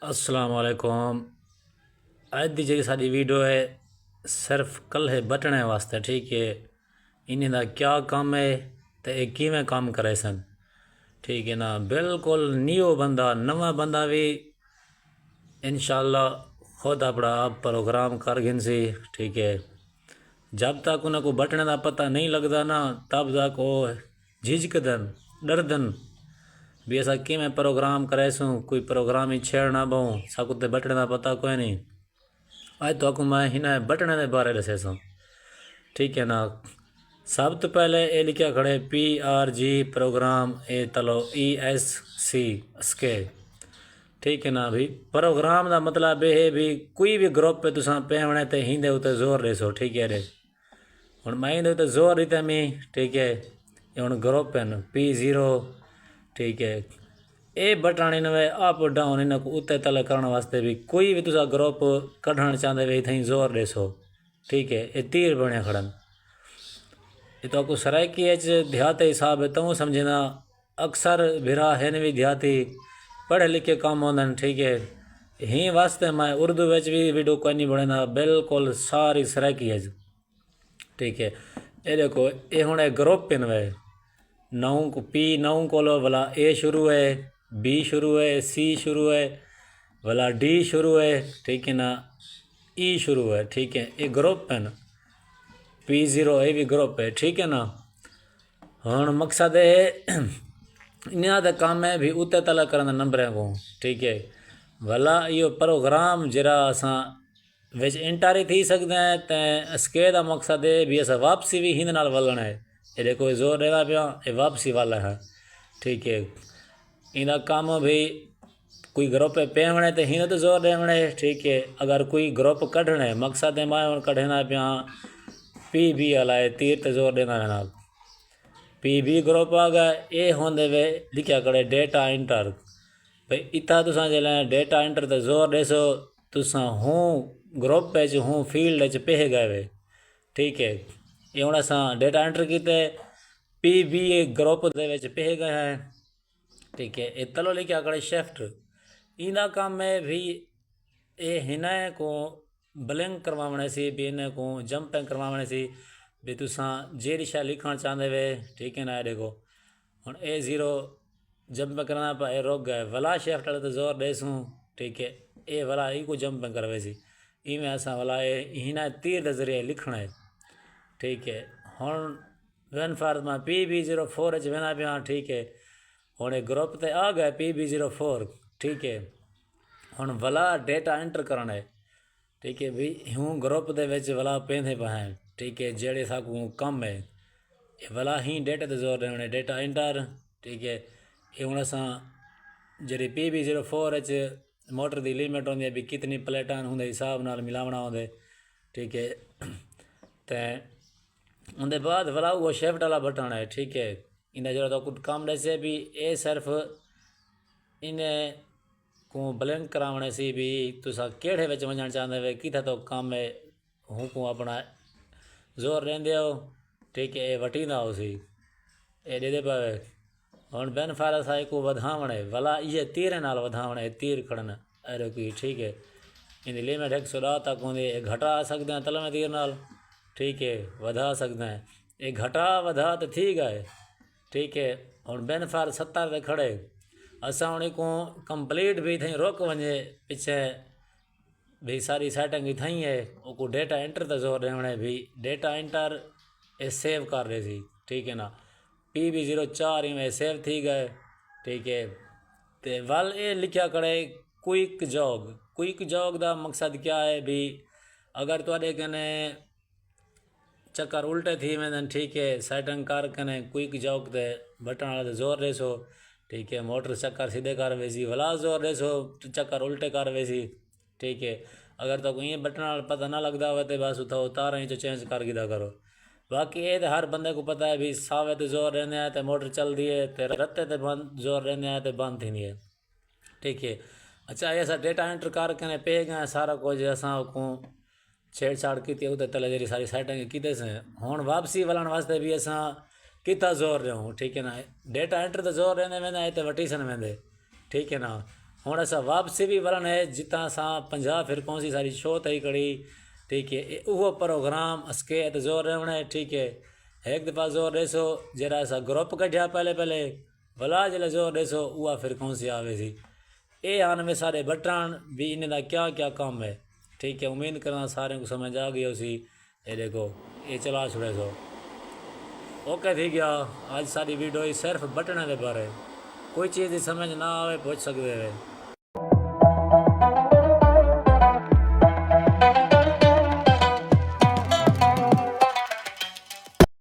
السلام علیکم۔ اج دی جی ساری ویڈیو ہے صرف کلے بٹنے واسطے، ٹھیک ہے؟ انہیں دا کیا کام ہے تے یہ کیویں کام کرے سن، ٹھیک ہے نا؟ بالکل نیو بندہ نواں بندہ بھی انشاءاللہ خود اپنا آپ پروگرام کر گن سی، ٹھیک ہے؟ جب تک انہیں کو بٹنے دا پتہ نہیں لگتا نا تب تک وہ جھجکدن ڈردن بھی ایسا کیویں پروگرام کرے سوں، کوئی پروگرام ہی چھیڑنا بہوں ساکو تے بٹنے دا پتہ کوئی نہیں۔ آج تو کو میں ہن بٹنے دے بارے دسے سوں، ٹھیک ہے نا؟ سب تو پہلے اے لکھیا کھڑے PRG پروگرام اے تلو ESC اسکے، ٹھیک ہے نا؟ بھی پروگرام دا مطلب یہ ہے بھی کوئی بھی گروپ پہ تساں پیونے تے ہندے اتنے زور دے سو، ٹھیک ہے رے؟ ہن میں ہندے اتنے زور دیتے میں، ٹھیک ہے؟ یہ ہن گروپ ہیں P0، ٹھیک ہے؟ اے بٹن انوے اپ ڈاؤن انہاں کو اتنے تلے کرنے واسطے بھی کوئی بھی تسا گروپ کڈھن چاہتے وے تھیں زور دے سو، ٹھیک ہے؟ یہ تیر بنے کھڑن، یہ تو کو سرائکی ہے دیہاتی حساب ہے تو سمجھنا اکثر بھرا ہیں بھی دیہاتی پڑھے لکھے کام ہوندن، ٹھیک ہے؟ ہی واسطے میں اردو وچ بھی ویڈیو کوئی نہیں بنانا، بالکل ساری سرائکی ہے، ٹھیک ہے؟ یہ دیکھو یہ ہوں گروپ پن وے نو کو P9 کولو والا A شروع ہے، B شروع ہے، C شروع ہے، والا D شروع ہے، ٹھیک ہے نا؟ E شروع ہے، ٹھیک ہے؟ یہ گروپ ہے نا، P0 یہ بھی گروپ ہے، ٹھیک ہے نا؟ ہن مقصد ہے انہاں دا کام ہے بھی اتنے تلا کرنا نمبریں کو، ٹھیک ہے؟ والا یہ پروگرام جرا اساں وچ انٹر ہی تھی سکتے ہیں تے اسکے دا مقصد ہے بھی اسا واپسی بھی ہند نال ولنا ہے، یہ دیکھو زور دے گا پیا یہ واپسی والا ہے، ٹھیک ہے؟ انہاں کام بھی کوئی گروپ پہ ہونے تے ہند تو زور دے ہونے، ٹھیک ہے؟ اگر کوئی گروپ کڈھنے مقصد ہے میں کڈھنا پیا PB والا ہے تیر تے زور دینا جناب، PB گروپ آ گئے اے ہوندے وے لکھیا کرے ڈیٹا انٹر، بھئی اتنا تساں جلیں ڈیٹا انٹر تے زور دے سو تساں ہوں گروپ پہ ہوں فیلڈ پہ گئے وے، ٹھیک ہے؟ یہ ہوں اساں ڈیٹا انٹر کیتے PB گروپ دے وچ پہ گئے ہیں، ٹھیک ہے؟ یہ تلو لکھیا کرے شفٹ، ایندا کام ہے بھی اے ہنے کو بلنک کروانے سی بھی انہیں کو جمپنگ کروانے سی بھی تساں جیڑی شے لکھنا چاہتے وے، ٹھیک ہے نا؟ یہ دیکھو ہن A0 جمپ کرنا پا اے روک گئے ولا شفٹ والے تو زور دے سوں، ٹھیک ہے؟ اے ولا ای کو جمپنگ کروے سی ایویں اساں ولا اے ہنا تیر دے ذریعے لکھنا ہے، ٹھیک ہے؟ ہن وین فرض میں PB04 وینا پیا، ٹھیک ہے؟ ہن گروپ تے آ گئے PB04، ٹھیک ہے؟ ہن ولا ڈیٹا انٹر کرنا ہے، ٹھیک ہے؟ بھی ہوں گروپ دے وچ ولا پیندے پہیں، ٹھیک ہے؟ جیڑے ساکوں کم ہے یہ ولا ہی ڈیٹا تے زور دینے ڈیٹا انٹر، ٹھیک ہے؟ یہ ہوں اساں جڑی PB04 موٹر دی لیمٹ ہوندی ہے بھی کتنی پلیٹاں ہوندے حساب نال ملاونا ہوندے، ٹھیک ہے؟ تے اندے بعد ولا وہ شفٹ والا بٹن ہے، ٹھیک ہے؟ انہیں جو تو کچھ کام دسے بھی اے صرف انہیں کو بلنک کراونے سی بھی تسا کیڑے وچ ونجن چاہتے وے کتھا تو کام ہے ہوں کو اپنا زور رہندے ہو، ٹھیک ہے؟ اے وٹیندا ہو سی اے دے دے پاوے ہن بین فائر سائی کو ودھاونے ولا یہ تیر نال ودھاونے تیر کھڑن ارے کوئی، ٹھیک ہے؟ ان دی لیمٹ 110 تک ہوندی ہے، گھٹا سکتے ہیں تلے تیر نال، ٹھیک ہے؟ ودھا سکتے ہیں یہ گھٹا ودھا تو ٹھیک ہے، ٹھیک ہے؟ ہن بین فائر 70 تے کھڑے اساں ان کو کمپلیٹ بھی تھیں روک ونجے پیچھے بھی ساری سیٹنگ ہی تھیں ہے وہ کو ڈیٹا انٹر تے زور دیونے بھی ڈیٹا انٹر اے سیو کر رہی سی، ٹھیک ہے نا؟ PB04 میں سیو تھی گئے، ٹھیک ہے؟ تے ول اے لکھیا کرے کوئک جوگ دا مقصد کیا ہے بھی اگر تواڈے کنے چکر الٹے تھی ویندن، ٹھیک ہے؟ سیٹنگ کر کنے کوئک جوگ تے بٹن والے تے زور دے سو، ٹھیک ہے؟ موٹر چکر سیدھے کر ویسی ولا زور دے سو چکر الٹے کر ویسی، ٹھیک ہے؟ اگر تو کوئی بٹن والا پتہ نہ لگتا ہو تو بس اتھا اتار ہی چینج کر گیا کرو، باقی یہ ہر بندے کو پتہ ہے بھی ساوے تے زور رہنے ہیں تو موٹر چل دی ہے تے رتے تے بند زور رہنے ہیں تو بند تھی نہیں ہے، ٹھیک ہے؟ اچھا ایسا ڈیٹا انٹر کر کے پہ گئے سارا کچھ اساں کو چھیڑ چھاڑ کی تے تلے جی ساری سیٹنگ کیتے سے ہن واپسی ولن واسطے بھی اساں کتا زور رہوں، ٹھیک ہے نا؟ ڈیٹا انٹر تے زور رہنے ویندے تے وٹی سن ویندے، ٹھیک ہے نا؟ ہوں ایسا واپسی بھی ولن ہے جتنا سا 50 فرقوں ساری شو تھی کڑی ٹھیک ہے وہ پروگرام اس کے زور رہنا ہے ٹھیک ہے ایک دفعہ زور ڈیسو جرا ایسا گروپ کٹیا پہلے بلا جلے زور ڈیسو وہ فرقوں سے آوے سی اے آن میں سارے بٹان بھی انہیں دا کیا کام ہے ٹھیک ہے امید کرنا سارے کو سمجھ آ گئی ہو سی یہ دیکھو یہ چلا چھڑے سو اوکے تھی گیا آج ساری ویڈیو ہی صرف بٹنے دے بارے کوئی چیز سمجھ نہ آئے پوچھ سکتے ہیں